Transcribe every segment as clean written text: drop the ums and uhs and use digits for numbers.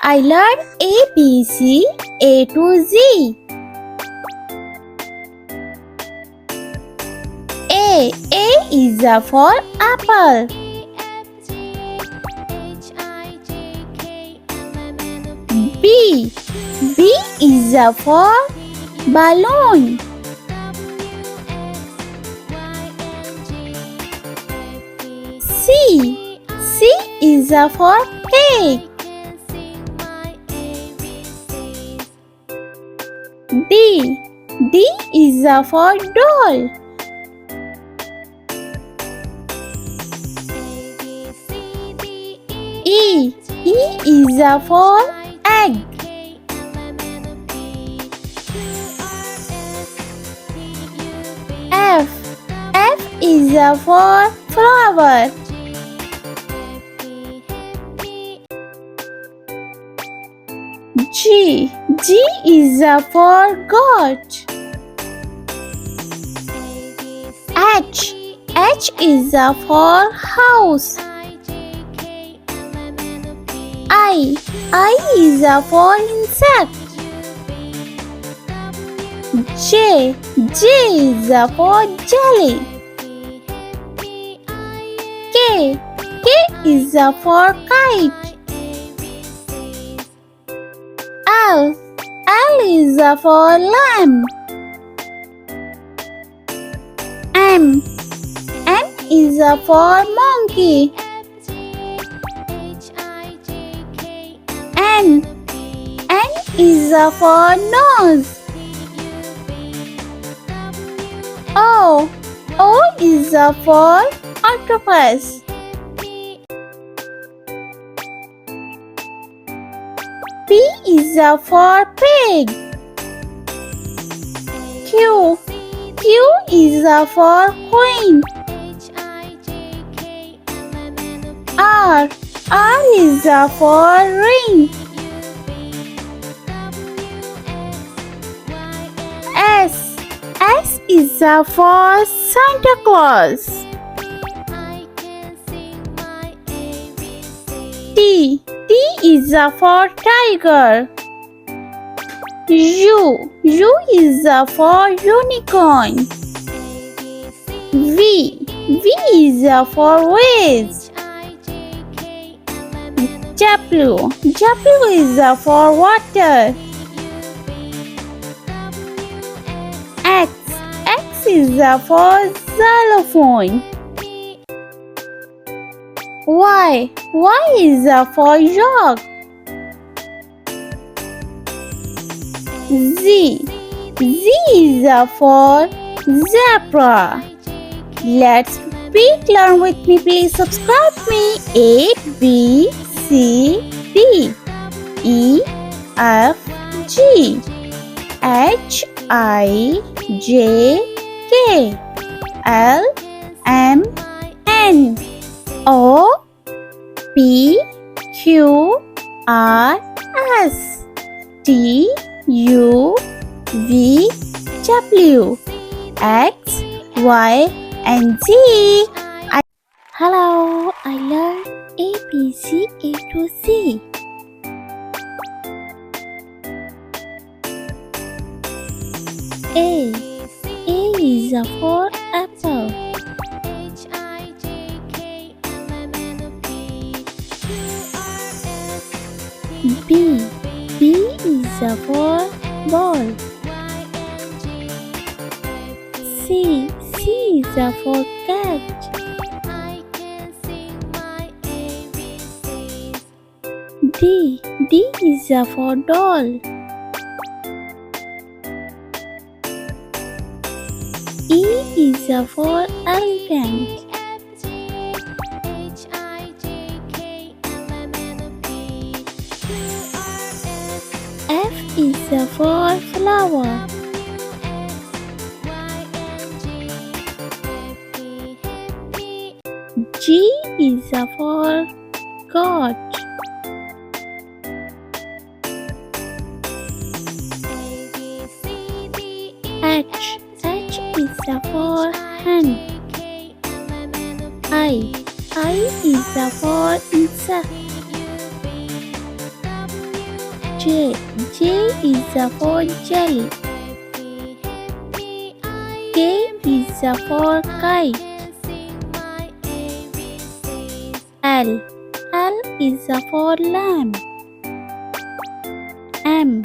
I learned ABC A to Z. A is for apple. B is for balloon. C is for cake. D is for doll. E is for egg. F is for flower. G is for goat. H is for house. I is for insect. J is for jelly. K is for kite. L is for lamb. M is for monkey. N is for nose. O is for octopus. P is for pig. Q is for queen. R is for ring. S is for Santa Claus. T is for tiger. U is for unicorn. V is for vase. W is for water. X is for xylophone. Y is for yolk. Z is for zebra. Let's speak, learn with me. Please subscribe me. A B C D E F G H I J K L M N O P Q R S T U V W X Y and Z. Hello, I learned ABC A to Z. A is for apple. B is for ball. C is for cat. D is for doll. E is for elephant. F is for flower. G is for goat. H is for hen. I is for insect. J. J is for jelly. K is for kite. L. L is for lamb. M.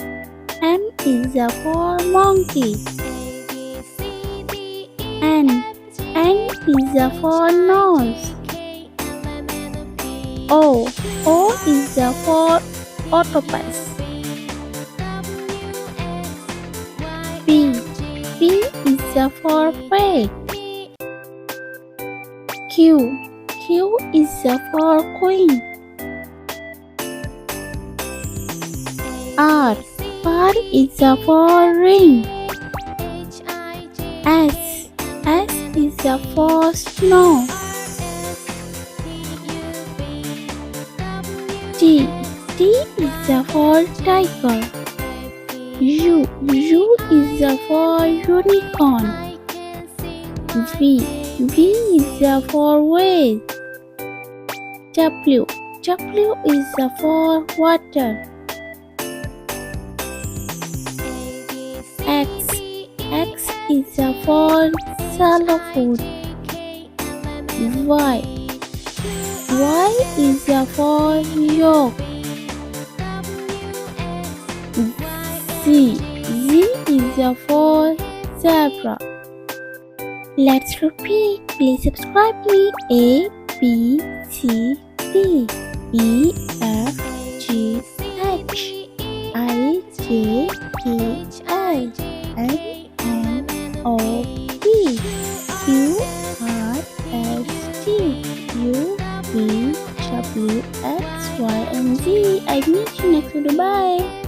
M is for monkey. N. N is for nose. O. O is for octopus. P. P is for pig. Q. Q is for queen. R. R is for ring. S. S is for snow. T. T is for tiger. U. U is for unicorn. V. V is for whale. W. W is for water. X. X is for xylophone. Y. Y is for yolk. Z. Z is for zebra. Let's repeat. Please subscribe me. A, B, C, D, E, F, G, H, I, J, K, L, M, N, O, P, Q, R, S, T, U, V, W, X, Y, and Z. I meet you next video. Bye.